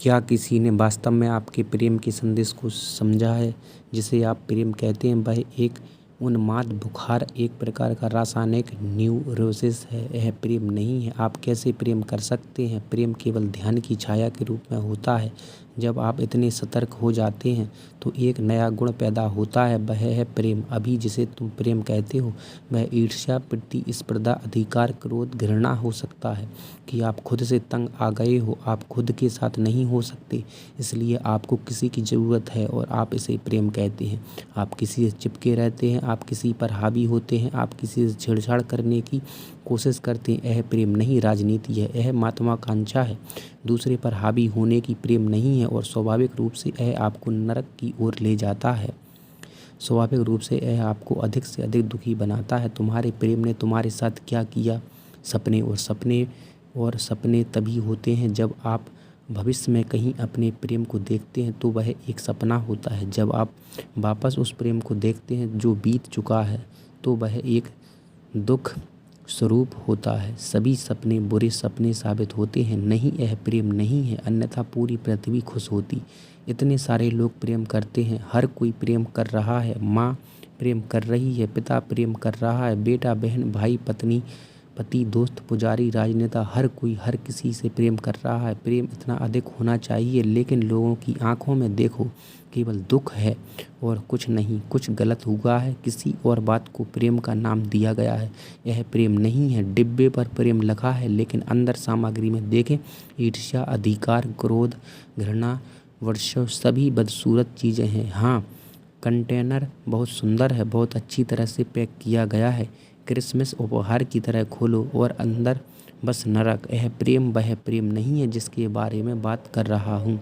क्या किसी ने वास्तव में आपके प्रेम के संदेश को समझा है? जिसे आप प्रेम कहते हैं वह एक उन्माद बुखार, एक प्रकार का रासायनिक न्यूरोसिस है। यह प्रेम नहीं है। आप कैसे प्रेम कर सकते हैं? प्रेम केवल ध्यान की छाया के रूप में होता है। जब आप इतने सतर्क हो जाते हैं तो एक नया गुण पैदा होता है, वह है प्रेम। अभी जिसे तुम प्रेम कहते हो वह ईर्ष्या, प्रतिस्पर्धा, अधिकार, क्रोध, घृणा हो सकता है कि आप खुद से तंग आ गए हो, आप खुद के साथ नहीं हो सकते, इसलिए आपको किसी की ज़रूरत है और आप इसे प्रेम कहते हैं। आप किसी से चिपके रहते हैं, आप किसी पर हावी होते हैं, आप किसी से छेड़छाड़ करने की कोशिश करते हैं। यह प्रेम नहीं, राजनीति है। यह महत्वाकांक्षा है, दूसरे पर हावी होने की प्रेम नहीं है और स्वाभाविक रूप से यह आपको नरक की ओर ले जाता है। स्वाभाविक रूप से यह आपको अधिक से अधिक दुखी बनाता है। तुम्हारे प्रेम ने तुम्हारे साथ क्या किया? सपने तभी होते हैं जब आप भविष्य में कहीं अपने प्रेम को देखते हैं तो वह एक सपना होता है। जब आप वापस उस प्रेम को देखते हैं जो बीत चुका है तो वह एक दुख स्वरूप होता है। सभी सपने बुरे सपने साबित होते हैं। नहीं, यह प्रेम नहीं है, अन्यथा पूरी पृथ्वी खुश होती। इतने सारे लोग प्रेम करते हैं, हर कोई प्रेम कर रहा है। माँ प्रेम कर रही है, पिता प्रेम कर रहा है, बेटा बहन, भाई पत्नी, पति दोस्त, पुजारी, राजनेता, हर कोई हर किसी से प्रेम कर रहा है। प्रेम इतना अधिक होना चाहिए, लेकिन लोगों की आंखों में देखो केवल दुख है और कुछ नहीं। कुछ गलत हुआ है, किसी और बात को प्रेम का नाम दिया गया है। यह प्रेम नहीं है। डिब्बे पर प्रेम लिखा है, लेकिन अंदर सामग्री में देखें ईर्ष्या, अधिकार, क्रोध, घृणा, वर्षा, सभी बदसूरत चीज़ें हैं। हाँ, कंटेनर बहुत सुंदर है, बहुत अच्छी तरह से पैक किया गया है। क्रिसमस उपहार की तरह खोलो और अंदर बस नरक। यह प्रेम वह प्रेम नहीं है जिसके बारे में बात कर रहा हूँ।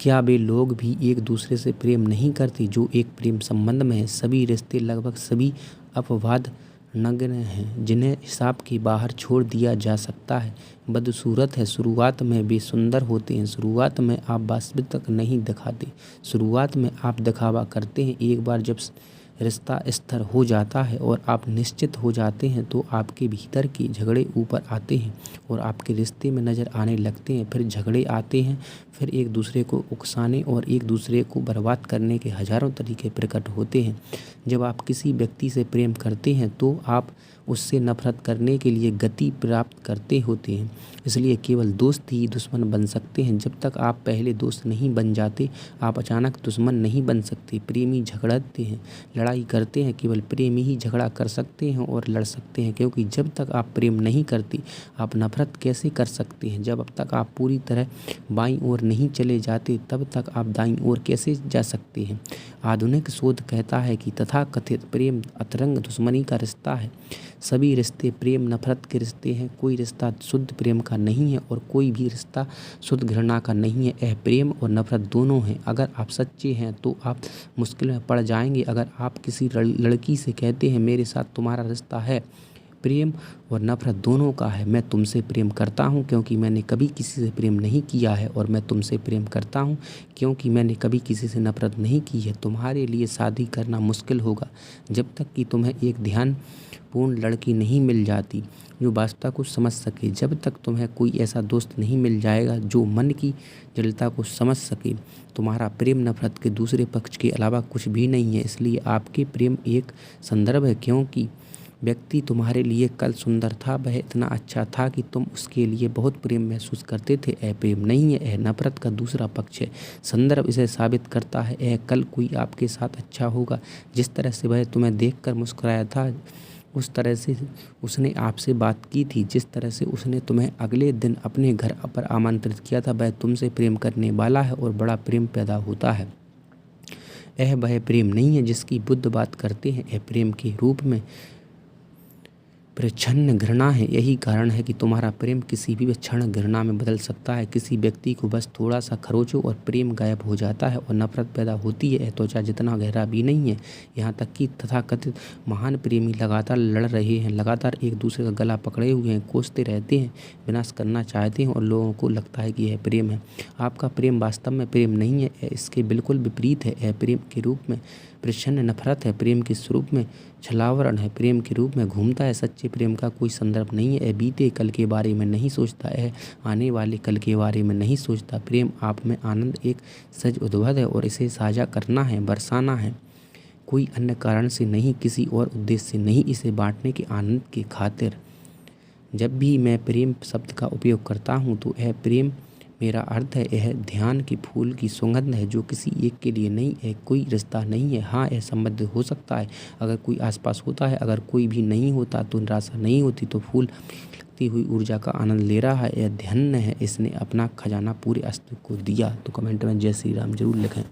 क्या वे लोग भी एक दूसरे से प्रेम नहीं करते जो एक प्रेम संबंध में है? सभी रिश्ते, लगभग सभी अपवाद नग्न हैं जिन्हें हिसाब के बाहर छोड़ दिया जा सकता है। बदसूरत है। शुरुआत में वे सुंदर होते हैं, शुरुआत में आप वास्तविकता नहीं दिखाते, शुरुआत में आप दिखावा करते हैं। एक बार जब रिश्ता स्थिर हो जाता है और आप निश्चित हो जाते हैं तो आपके भीतर के झगड़े ऊपर आते हैं और आपके रिश्ते में नज़र आने लगते हैं। फिर झगड़े आते हैं, फिर एक दूसरे को उकसाने और एक दूसरे को बर्बाद करने के हज़ारों तरीके प्रकट होते हैं। जब आप किसी व्यक्ति से प्रेम करते हैं तो आप उससे नफरत करने के लिए गति प्राप्त करते होते हैं। इसलिए केवल दोस्त ही दुश्मन बन सकते हैं। जब तक आप पहले दोस्त नहीं बन जाते आप अचानक दुश्मन नहीं बन सकते। प्रेमी झगड़ते हैं, लड़ाई करते हैं, केवल प्रेमी ही झगड़ा कर सकते हैं और लड़ सकते हैं, क्योंकि जब तक आप प्रेम नहीं करते आप नफरत कैसे कर सकते हैं? जब तक आप पूरी तरह बाईं ओर नहीं चले जाते तब तक आप दाईं ओर कैसे जा सकते हैं? आधुनिक शोध कहता है कि तथाकथित प्रेम अतरंग दुश्मनी का रिश्ता है। सभी रिश्ते प्रेम नफरत के रिश्ते हैं। कोई रिश्ता शुद्ध प्रेम का नहीं है और कोई भी रिश्ता शुद्ध घृणा का नहीं है। यह प्रेम और नफरत दोनों हैं। अगर आप सच्चे हैं तो आप मुश्किल में पड़ जाएंगे। अगर आप किसी लड़की से कहते हैं मेरे साथ तुम्हारा रिश्ता है, प्रेम और नफरत दोनों का है। मैं तुमसे प्रेम करता हूँ क्योंकि मैंने कभी किसी से प्रेम नहीं किया है और मैं तुमसे प्रेम करता हूँ क्योंकि मैंने कभी किसी से नफरत नहीं की है। तुम्हारे लिए शादी करना मुश्किल होगा जब तक कि तुम्हें एक ध्यानपूर्ण लड़की नहीं मिल जाती जो वास्तविकता को समझ सके। जब तक तुम्हें कोई ऐसा दोस्त नहीं मिल जाएगा जो मन की जटिलता को समझ सके। तुम्हारा प्रेम नफरत के दूसरे पक्ष के अलावा कुछ भी नहीं है। इसलिए आपके प्रेम एक संदर्भ है। क्योंकि व्यक्ति तुम्हारे लिए कल सुंदर था, वह इतना अच्छा था कि तुम उसके लिए बहुत प्रेम महसूस करते थे। यह प्रेम नहीं है, यह नफरत का दूसरा पक्ष है। संदर्भ इसे साबित करता है। यह कल कोई आपके साथ अच्छा होगा। जिस तरह से वह तुम्हें देखकर मुस्कुराया था, उस तरह से उसने आपसे बात की थी, जिस तरह से उसने तुम्हें अगले दिन अपने घर पर आमंत्रित किया था, वह तुमसे प्रेम करने वाला है और बड़ा प्रेम पैदा होता है। यह वह प्रेम नहीं है जिसकी बुद्ध बात करते हैं। यह प्रेम के रूप में प्रच्छन्न घृणा है। यही कारण है कि तुम्हारा प्रेम किसी भी क्षण घृणा में बदल सकता है। किसी व्यक्ति को बस थोड़ा सा खरोचो और प्रेम गायब हो जाता है और नफरत पैदा होती है। यह त्वचा जितना गहरा भी नहीं है। यहाँ तक कि तथाकथित महान प्रेमी लगातार लड़ रहे हैं, लगातार एक दूसरे का गला पकड़े हुए हैं, कोसते रहते हैं, विनाश करना चाहते हैं और लोगों को लगता है कि यह प्रेम है। आपका प्रेम वास्तव में प्रेम नहीं है, इसके बिल्कुल विपरीत है। यह प्रेम के रूप में प्रच्छन्न नफरत है। प्रेम के स्वरूप में छलावरण है, प्रेम के रूप में घूमता है। सच्चे प्रेम का कोई संदर्भ नहीं है। यह बीते कल के बारे में नहीं सोचता, यह आने वाले कल के बारे में नहीं सोचता। प्रेम आप में आनंद एक सहज उद्भव है और इसे साझा करना है, बरसाना है। कोई अन्य कारण से नहीं, किसी और उद्देश्य से नहीं, इसे बांटने के आनंद की खातिर। जब भी मैं प्रेम शब्द का उपयोग करता हूँ तो यह प्रेम मेरा अर्थ है, यह ध्यान के फूल की सुगंध है जो किसी एक के लिए नहीं है। कोई रिश्ता नहीं है। हाँ, यह संबंध हो सकता है अगर कोई आसपास होता है, अगर कोई भी नहीं होता तो निराशा नहीं होती। तो फूल लगती हुई ऊर्जा का आनंद ले रहा है, यह धन्य है, इसने अपना खजाना पूरे अस्तित्व को दिया। तो कमेंट में जय श्री राम जरूर लिखें।